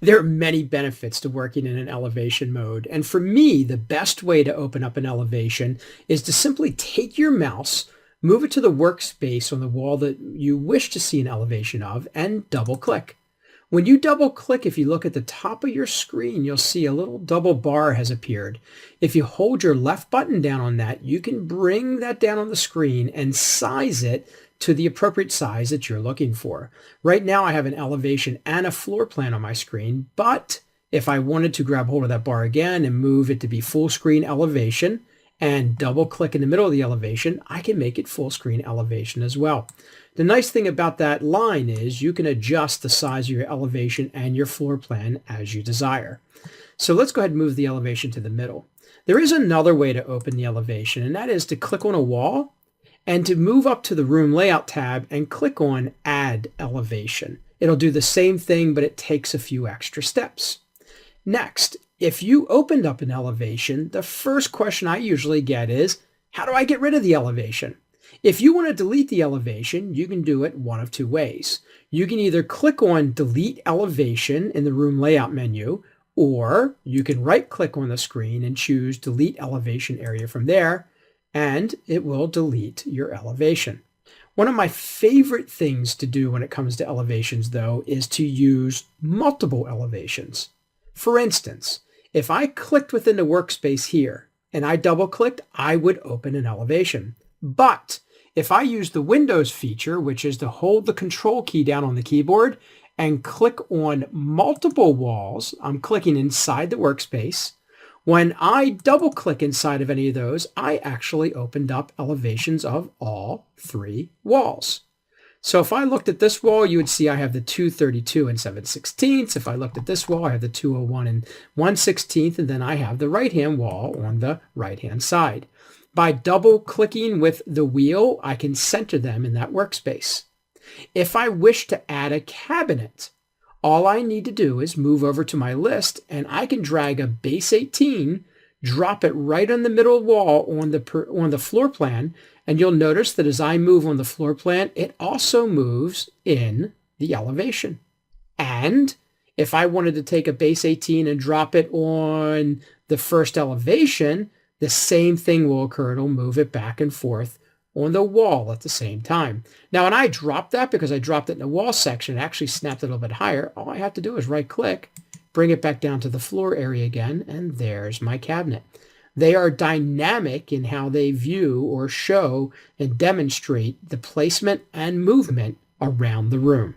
There are many benefits to working in an elevation mode, and for me, the best way to open up an elevation is to simply take your mouse, move it to the workspace on the wall that you wish to see an elevation of, and double click. When you double click, if you look at the top of your screen, you'll see a little double bar has appeared. If you hold your left button down on that, you can bring that down on the screen and size it to the appropriate size that you're looking for. Right now I have an elevation and a floor plan on my screen, but if I wanted to grab hold of that bar again and move it to be full screen elevation and double click in the middle of the elevation, I can make it full screen elevation as well. The nice thing about that line is you can adjust the size of your elevation and your floor plan as you desire. So let's go ahead and move the elevation to the middle. There is another way to open the elevation, and that is to click on a wall and to move up to the room layout tab and click on add elevation. It'll do the same thing, but it takes a few extra steps. Next, if you opened up an elevation, the first question I usually get is, how do I get rid of the elevation? If you want to delete the elevation, you can do it one of two ways. You can either click on delete elevation in the room layout menu, or you can right click on the screen and choose delete elevation area from there, and it will delete your elevation. One of my favorite things to do when it comes to elevations, though, is to use multiple elevations. For instance, if I clicked within the workspace here and I double clicked, I would open an elevation. But if I use the Windows feature, which is to hold the control key down on the keyboard and click on multiple walls, I'm clicking inside the workspace. When I double click inside of any of those, I actually opened up elevations of all three walls. So if I looked at this wall, you would see I have the 232 and 7/16. If I looked at this wall, I have the 201 and 1/16, and then I have the right-hand wall on the right-hand side. By double clicking with the wheel, I can center them in that workspace. If I wish to add a cabinet, all I need to do is move over to my list and I can drag a base 18, drop it right on the middle wall on the floor plan, and you'll notice that as I move on the floor plan, it also moves in the elevation. And if I wanted to take a base 18 and drop it on the first elevation, the same thing will occur. It'll move it back and forth on the wall at the same time. Now, when I dropped that, because I dropped it in the wall section, it actually snapped it a little bit higher. All I have to do is right click, bring it back down to the floor area again, and there's my cabinet. They are dynamic in how they view or show and demonstrate the placement and movement around the room.